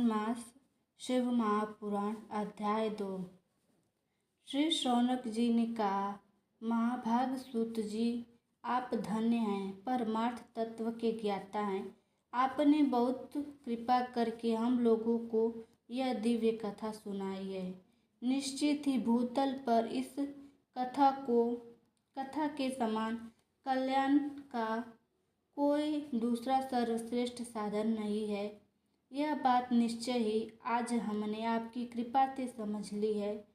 श्रावण मास शिव महापुराण अध्याय 2। श्री शौनक जी ने कहा, महाभाग सूत जी, आप धन्य हैं, परमार्थ तत्व के ज्ञाता हैं। आपने बहुत कृपा करके हम लोगों को यह दिव्य कथा सुनाई है। निश्चित ही भूतल पर इस कथा के समान कल्याण का कोई दूसरा सर्वश्रेष्ठ साधन नहीं है। यह बात निश्चय ही आज हमने आपकी कृपा से समझ ली है।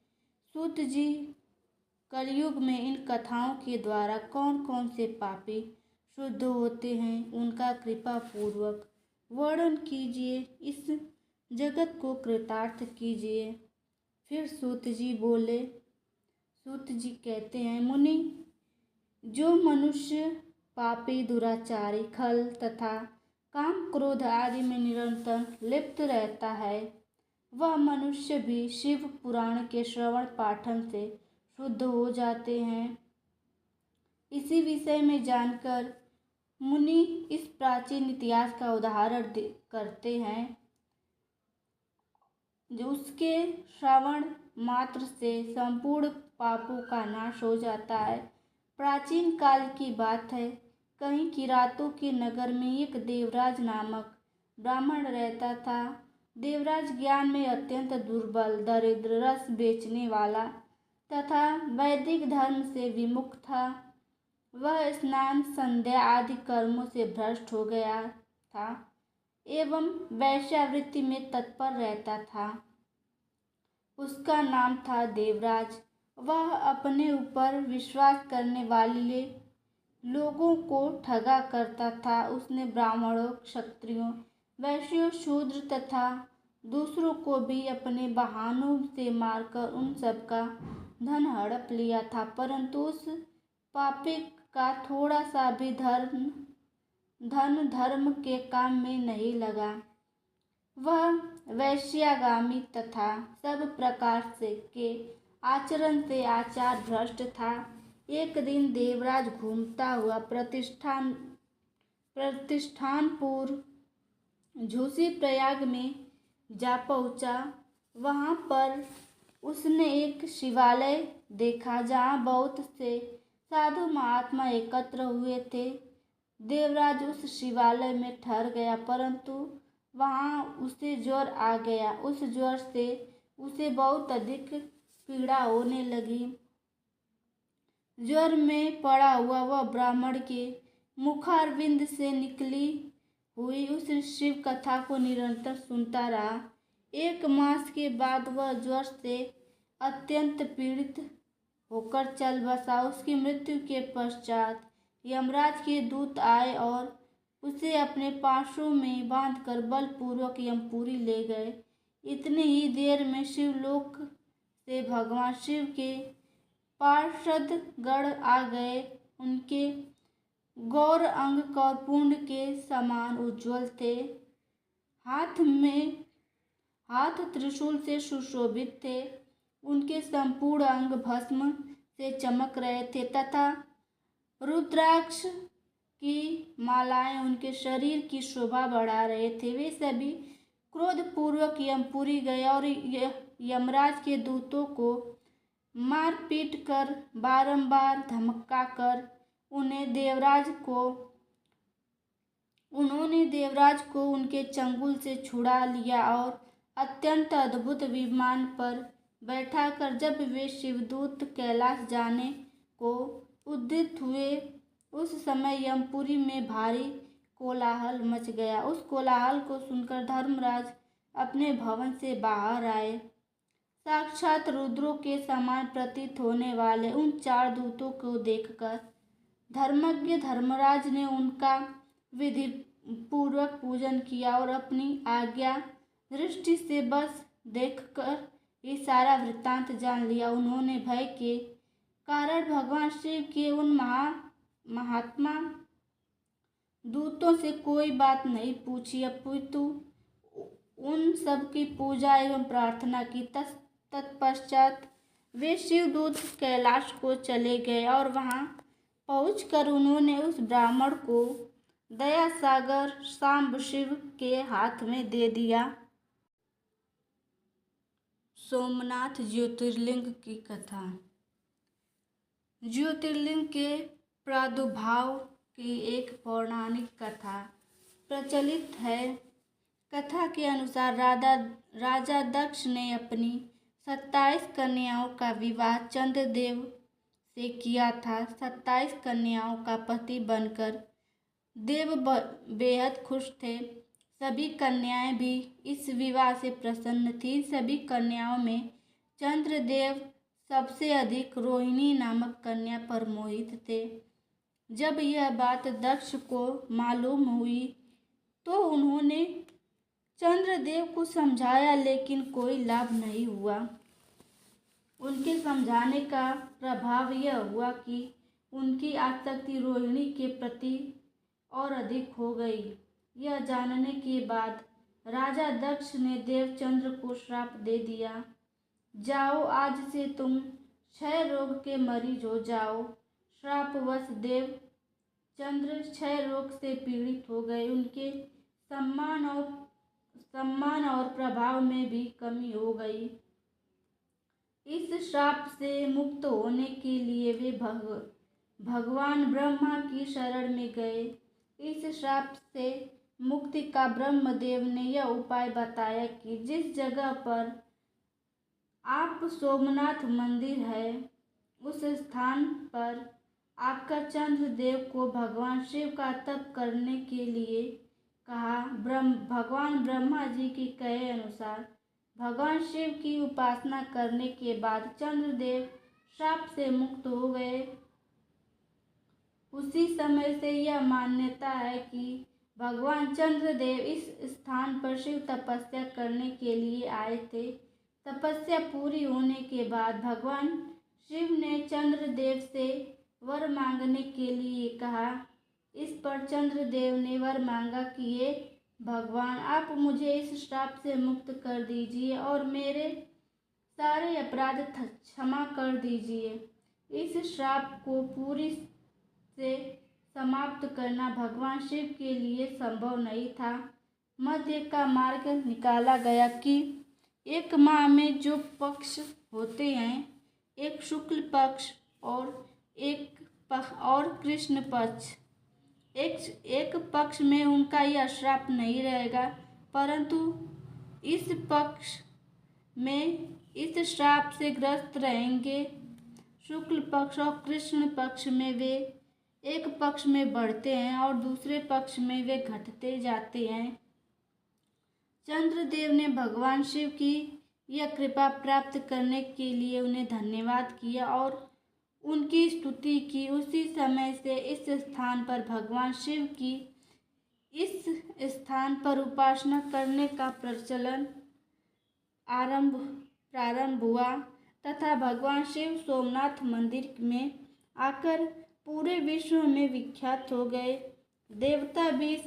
सूत जी, कलयुग में इन कथाओं के द्वारा कौन कौन से पापी शुद्ध होते हैं, उनका कृपा पूर्वक वर्णन कीजिए, इस जगत को कृतार्थ कीजिए। फिर सूत जी बोले। सूत जी कहते हैं, मुनि, जो मनुष्य पापी, दुराचारी, खल तथा काम क्रोध आदि में निरंतर लिप्त रहता है, वह मनुष्य भी शिव पुराण के श्रवण पाठन से शुद्ध हो जाते हैं। इसी विषय में जानकर मुनि इस प्राचीन इतिहास का उदाहरण करते हैं, जो उसके श्रवण मात्र से संपूर्ण पापों का नाश हो जाता है। प्राचीन काल की बात है, कहीं किरातों के नगर में एक देवराज नामक ब्राह्मण रहता था। देवराज ज्ञान में अत्यंत दुर्बल, दरिद्र, रस बेचने वाला तथा वैदिक धर्म से विमुख था। वह स्नान, संध्या आदि कर्मों से भ्रष्ट हो गया था एवं वैश्यावृत्ति में तत्पर रहता था। उसका नाम था देवराज। वह अपने ऊपर विश्वास करने वाले लोगों को ठगा करता था। उसने ब्राह्मणों, क्षत्रियों, वैश्यों, शूद्र तथा दूसरों को भी अपने बहानों से मारकर उन सब का धन हड़प लिया था, परंतु उस पापी का थोड़ा सा भी धन धर्म के काम में नहीं लगा। वह वैश्यागामी तथा सब प्रकार से के आचरण से आचार भ्रष्ट था। एक दिन देवराज घूमता हुआ प्रतिष्ठानपुर झूसी प्रयाग में जा पहुंचा। वहां पर उसने एक शिवालय देखा, जहां बहुत से साधु महात्मा एकत्र हुए थे। देवराज उस शिवालय में ठहर गया, परंतु वहां उसे ज्वर आ गया। उस ज्वर से उसे बहुत अधिक पीड़ा होने लगी। ज्वर में पड़ा हुआ वह ब्राह्मण के मुखारविंद से निकली हुई उस शिव कथा को निरंतर सुनता रहा। 1 मास के बाद वह ज्वर से अत्यंत पीड़ित होकर चल बसा। उसकी मृत्यु के पश्चात यमराज के दूत आए और उसे अपने पाशों में बांधकर बलपूर्वक यमपुरी ले गए। इतनी ही देर में शिवलोक से भगवान शिव के पार्षद गण आ गए। उनके गौर अंग कौरपुंड के समान उज्ज्वल थे। हाथ त्रिशूल से सुशोभित थे। उनके संपूर्ण अंग भस्म से चमक रहे थे तथा रुद्राक्ष की मालाएं उनके शरीर की शोभा बढ़ा रहे थे। वे सभी क्रोधपूर्वक यमपुरी गए और यमराज के दूतों को मार पीट कर, बारंबार धमका कर उन्होंने देवराज को उनके चंगुल से छुड़ा लिया और अत्यंत अद्भुत विमान पर बैठाकर जब वे शिवदूत कैलाश जाने को उद्यत हुए, उस समय यमपुरी में भारी कोलाहल मच गया। उस कोलाहल को सुनकर धर्मराज अपने भवन से बाहर आए। साक्षात रुद्रों के समान प्रतीत होने वाले उन 4 दूतों को देखकर धर्मज्ञ धर्मराज ने उनका विधि पूर्वक पूजन किया और अपनी आज्ञा दृष्टि से बस देखकर ये सारा वृत्तांत जान लिया। उन्होंने भय के कारण भगवान शिव के उन महात्मा दूतों से कोई बात नहीं पूछी, अपितु उन सब की पूजा एवं प्रार्थना की। तत्पश्चात वे शिवदूत कैलाश को चले गए और वहां पहुंचकर उन्होंने उस ब्राह्मण को दया सागर सांब शिव के हाथ में दे दिया। सोमनाथ ज्योतिर्लिंग की कथा। ज्योतिर्लिंग के प्रादुर्भाव की एक पौराणिक कथा प्रचलित है। कथा के अनुसार राजा दक्ष ने अपनी 27 कन्याओं का विवाह चंद्रदेव से किया था। 27 कन्याओं का पति बनकर देव बेहद खुश थे। सभी कन्याएं भी इस विवाह से प्रसन्न थीं। सभी कन्याओं में चंद्रदेव सबसे अधिक रोहिणी नामक कन्या पर मोहित थे। जब यह बात दक्ष को मालूम हुई तो उन्होंने चंद्रदेव को समझाया, लेकिन कोई लाभ नहीं हुआ। उनके समझाने का प्रभाव यह हुआ कि उनकी आसक्ति रोहिणी के प्रति और अधिक हो गई। यह जानने के बाद राजा दक्ष ने देवचंद्र को श्राप दे दिया, जाओ, आज से तुम क्षय रोग के मरीज हो जाओ। श्रापवश देवचंद्र क्षय रोग से पीड़ित हो गए। उनके सम्मान और प्रभाव में भी कमी हो गई। इस श्राप से मुक्त होने के लिए वे भगवान ब्रह्मा की शरण में गए। इस श्राप से मुक्ति का ब्रह्मदेव ने यह उपाय बताया कि जिस जगह पर आप सोमनाथ मंदिर है, उस स्थान पर आकर चंद्रदेव को भगवान शिव का तप करने के लिए कहा। भगवान ब्रह्मा जी के कहे अनुसार भगवान शिव की उपासना करने के बाद चंद्रदेव श्राप से मुक्त हो गए। उसी समय से यह मान्यता है कि भगवान चंद्रदेव इस स्थान पर शिव तपस्या करने के लिए आए थे। तपस्या पूरी होने के बाद भगवान शिव ने चंद्रदेव से वर मांगने के लिए कहा। इस पर चंद्रदेव ने वर मांगा कि हे भगवान, आप मुझे इस श्राप से मुक्त कर दीजिए और मेरे सारे अपराध क्षमा कर दीजिए। इस श्राप को पूरी से समाप्त करना भगवान शिव के लिए संभव नहीं था। मध्य का मार्ग निकाला गया कि एक माह में जो पक्ष होते हैं, एक शुक्ल पक्ष और कृष्ण पक्ष, एक पक्ष में उनका यह श्राप नहीं रहेगा, परंतु इस पक्ष में इस श्राप से ग्रस्त रहेंगे। शुक्ल पक्ष और कृष्ण पक्ष में वे एक पक्ष में बढ़ते हैं और दूसरे पक्ष में वे घटते जाते हैं। चंद्रदेव ने भगवान शिव की यह कृपा प्राप्त करने के लिए उन्हें धन्यवाद किया और उनकी स्तुति की। उसी समय से इस स्थान पर भगवान शिव की इस स्थान पर उपासना करने का प्रचलन प्रारंभ हुआ तथा भगवान शिव सोमनाथ मंदिर में आकर पूरे विश्व में विख्यात हो गए। देवता भी इस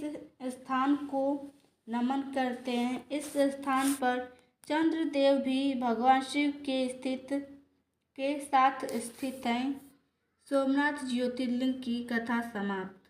स्थान को नमन करते हैं। इस स्थान पर चंद्रदेव भी भगवान शिव के साथ स्थित हैं। सोमनाथ ज्योतिर्लिंग की कथा समाप्त।